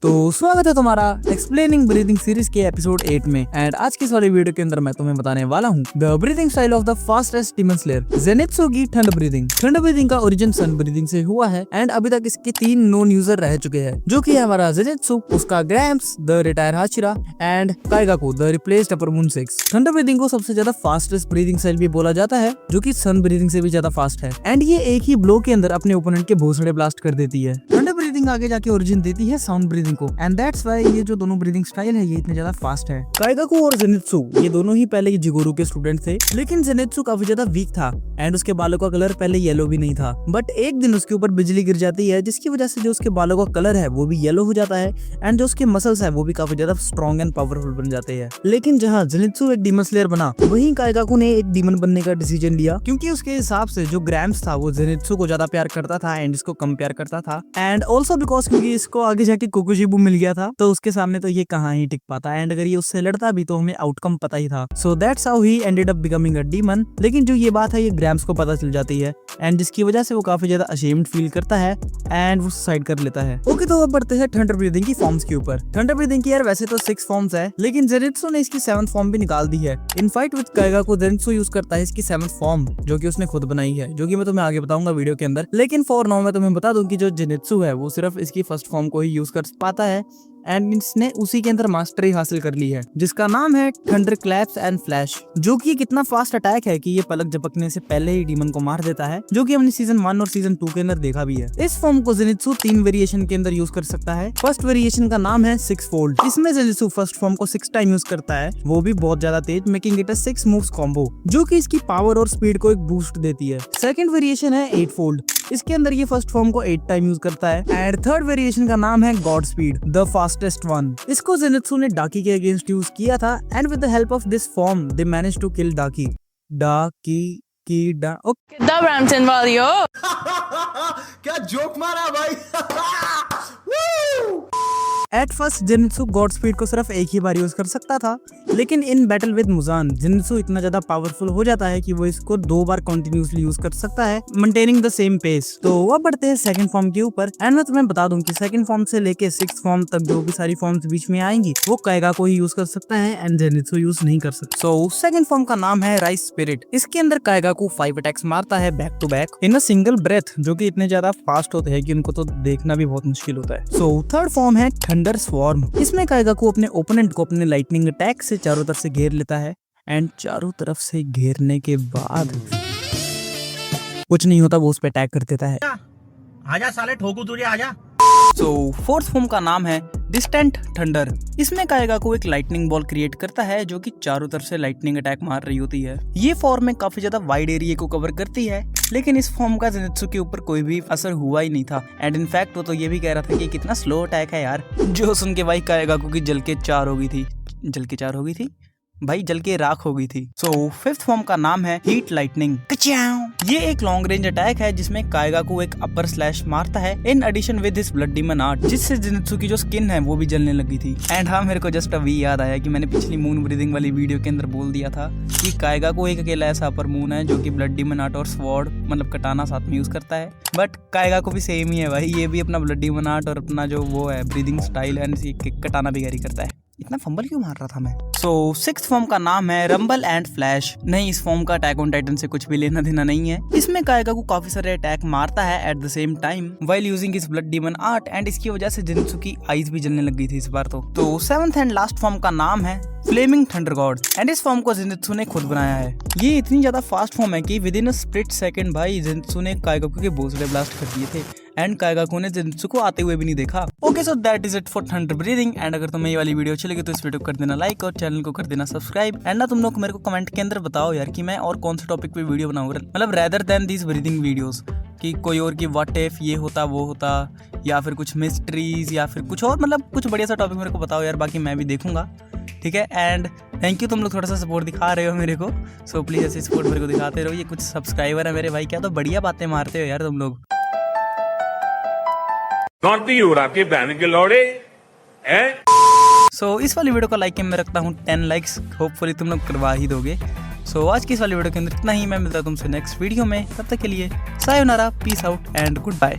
तो स्वागत है तुम्हारा एक्सप्लेनिंग ब्रीदिंग सीरीज के एपिसोड 8 में। एंड आज की इस वाली वीडियो के अंदर मैं तुम्हें बताने वाला हूँ the breathing style of the fastest demon slayer Zenitsu की ठंड ब्रीदिंग। ठंड ब्रीदिंग का ओरिजिन सन ब्रीदिंग से हुआ है एंड अभी तक इसके 3 नोन यूजर रह चुके हैं, जो कि है हमारा ज़ेनित्सु, उसका grams the retire Hashira and Kaigaku the replaced upper moon 6। ठंड ब्रीदिंग को सबसे ज्यादा फास्टेस्ट ब्रीदिंग स्टाइल भी बोला जाता है, जो कि सन ब्रीदिंग से भी ज्यादा फास्ट है एंड ये एक ही ब्लो के अंदर अपने ओपोनेंट के भोसड़े ब्लास्ट कर देती है। ठंड ब्रीदिंग आगे जाके ओरिजिन देती है साउंड ब्रीदिंग को एंड दैट्स व्हाई ये जो दोनों ब्रीदिंग स्टाइल है ये इतने ज्यादा फास्ट है। काइगाकू और ज़ेनित्सु ये दोनों ही पहले जिगोरू के स्टूडेंट थे, लेकिन ज़ेनित्सु काफी ज्यादा वीक था एंड उसके बालों का कलर पहले येलो भी नहीं था। बट एक दिन उसके ऊपर बिजली गिर जाती है, जिसकी वजह से जो उसके बालों का कलर है वो भी येलो हो जाता है एंड जो उसके मसल्स है वो भी काफी ज्यादा स्ट्रॉन्ग एंड पावरफुल बन जाते हैं। लेकिन जहाँ ज़ेनित्सु एक डीमन स्लेयर बना, वहीं काइगाकू ने एक डीमन बनने का डिसीजन लिया, क्योंकि उसके हिसाब से जो ग्रैम्स था वो ज़ेनित्सु को ज्यादा प्यार करता था एंड इसको कम प्यार करता था एंड ऑल्सो बिकॉज क्योंकि इसको आगे जाके कोकोशिबू मिल गया था, तो उसके सामने तो ये कहाँ ही टिक पाता एंड अगर ये उससे लड़ता भी तो हमें आउटकम पता ही था। So that's how he ended up becoming a demon. लेकिन जो ये बात है ये ग्रैम्स को पता चल जाती है एंड जिसकी वजह से वो काफी ज्यादा अशेम्ड फील करता है एंड वो सुसाइड कर लेता है। ओके, तो अब बढ़ते हैं थंडर ब्रीदिंग की फॉर्म्स के ऊपर। थंडर ब्रीदिंग की यार वैसे तो 6 फॉर्म्स है, लेकिन ज़ेनित्सु ने इसकी 7th फॉर्म भी निकाल दी है। In fight with Kaigaku Zenitsu use करता है इसकी 7th फॉर्म, जो कि उसने खुद बनाई है, जो कि मैं तुम्हें आगे बताऊंगा वीडियो के अंदर। लेकिन फॉर नाउ मैं तुम्हें बता दूं कि जो ज़ेनित्सु है वो सिर्फ इसकी 1st फॉर्म को ही यूज कर पाता है एंड इसने उसी के अंदर मास्टरी हासिल कर ली है, जिसका नाम है थंडर क्लैप्स एंड फ्लैश, जो कि कितना फास्ट अटैक है कि ये पलक झपकने से पहले ही डीमन को मार देता है, जो कि हमने सीजन 1 और सीजन 2 के अंदर देखा भी है। इस फॉर्म को ज़ेनित्सु 3 वेरिएशन के अंदर यूज कर सकता है। फर्स्ट वेरिएशन का नाम है 6 फोल्ड। इसमें ज़ेनित्सु फर्स्ट फॉर्म को 6 टाइम यूज करता है, वो भी बहुत ज्यादा तेज, making it a 6 moves combo, जो कि इसकी पावर और स्पीड को एक बूस्ट देती है। सेकंड वेरिएशन है 8 फोल्ड। इसके अंदर ये फर्स्ट फॉर्म को 8 टाइम यूज करता है एंड थर्ड वेरिएशन का नाम है god speed, the fastest one. इसको ज़ेनित्सु ने डाकी के अगेंस्ट यूज किया था and with the help of this form they manage to kill Daki. कितना ब्रैम्पटन वाली हो? क्या जोक मारा भाई। At first Zenitsu god speed को सिर्फ एक ही बार यूज कर सकता था, लेकिन इन बैटल विद मुजान ज़ेनित्सु इतना ज्यादा पावरफुल हो जाता है कि वो इसको 2 बार कंटिन्यूअसली यूज कर सकता है, मेंटेनिंग द सेम पेस। तो अब बढ़ते हैं सेकंड फॉर्म के ऊपर एंड मैं तुम्हें बता दूं कि सेकंड फॉर्म से लेके 6th फॉर्म तक जो भी सारी फॉर्म्स बीच में आएंगी वो काइगाकू ही यूज कर सकता है एंड ज़ेनित्सु यूज नहीं कर सकता। सो सेकंड फॉर्म का नाम है राइस स्पिरिट। इसके अंदर काइगाकू 5 अटैक्स मारता है back to back in a single breath, जो कि इतने ज्यादा फास्ट होते हैं कि उनको तो देखना भी बहुत मुश्किल होता है। सो थर्ड फॉर्म है थंडर स्वॉर्म। इसमें काइगाकू अपने ओपोनेंट को अपने लाइटनिंग अटैक से चारों तरफ से घेर लेता है एंड चारों तरफ से घेरने के बाद कुछ नहीं होता, वो उस पर अटैक कर देता है। आजा साले ठोकू तुझे, आजा। सो फोर्थ फॉर्म का नाम है डिस्टेंट थंडर। इसमें काइगाकू एक लाइटनिंग बॉल क्रिएट करता है, जो कि चारों तरफ से लाइटनिंग अटैक मार रही होती है। ये फॉर्म में काफी ज्यादा वाइड एरिया को कवर करती है, लेकिन इस फॉर्म का ज़ेनित्सु के ऊपर कोई भी असर हुआ ही नहीं था एंड इनफैक्ट वो तो ये भी कह रहा था कि कितना स्लो अटैक है यार, जो सुन के भाई काइगाकू की जल के चार हो गई थी भाई, जल के राख हो गई थी। सो 5th फॉर्म का नाम है हीट लाइटनिंग। ये एक लॉन्ग रेंज अटैक है जिसमें काइगाकू एक अपर स्लैश मारता है in addition with his blood demon art, जिससे ज़ेनित्सु की जो स्किन है वो भी जलने लगी थी। एंड हाँ, मेरे को जस्ट अभी याद आया कि मैंने पिछली मून ब्रीदिंग वाली वीडियो के अंदर बोल दिया था कि काइगाकू एक अकेला ऐसा अपर मून है जो कि ब्लड डीमन आर्ट और स्वॉर्ड मतलब कटाना साथ में यूज करता है। बट काइगाकू भी सेम ही है भाई, ये भी अपना ब्लड डीमन आर्ट और अपना जो वो है ब्रीदिंग स्टाइल है कटाना भी कैरी करता है। इतना फंबल क्यों मार रहा था मैं। सो 6th फॉर्म का नाम है रंबल एंड फ्लैश। नहीं, इस फॉर्म का अटैक ऑन टाइटन से कुछ भी लेना देना नहीं है। इसमें काइगाकू काफी सारे अटैक मारता है at the same time while using his blood demon art and इसकी वजह से ज़ेनित्सु की आईज भी जलने लग गई थी इस बार तो 7th एंड लास्ट फॉर्म का नाम है फ्लेमिंग थंडर गॉड एंड इस फॉर्म को ज़ेनित्सु ने खुद बनाया है। ये इतनी ज्यादा फास्ट फॉर्म है कि with in a split second भाई ज़ेनित्सु ने काइगाकू के भोसड़े ब्लास्ट कर दिए थे एंड काइगाकू ने ज़ेनित्सु को आते हुए भी नहीं देखा। Okay, so that is it for thunder breathing and अगर तुम्हें ये वाली वीडियो अच्छी लगी तो इस वीडियो को कर देना लाइक और चैनल को कर देना सब्सक्राइब एंड ना तुम लोग मेरे को कमेंट के अंदर बताओ यार कि मैं और कौन से टॉपिक पे वीडियो बनाऊँ, मतलब rather than these breathing videos, कि कोई और की व्हाट इफ ये होता वो होता या फिर कुछ मिस्ट्रीज या फिर कुछ और, मतलब कुछ बढ़िया सा टॉपिक मेरे को बताओ यार, बाकी मैं भी देखूंगा। ठीक है, एंड थैंक यू, तुम लोग थोड़ा सा सपोर्ट दिखा रहे हो मेरे को। सो प्लीज ऐसे सपोर्ट मेरे को दिखाते रहो। ये कुछ सब्सक्राइबर है मेरे भाई, क्या तो बढ़िया बातें मारते हो यार तुम लोग। नॉटी हो रहा के बहन के लौड़े हैं। सो इस वाली वीडियो को लाइक के मैं रखता हूँ 10 लाइक्स, होपफुली तुम लोग करवा ही दोगे। सो आज की इस वाली वीडियो के अंदर इतना ही। मैं मिलता हूँ तुमसे नेक्स्ट वीडियो में, तब तक के लिए sayonara, peace out and good bye.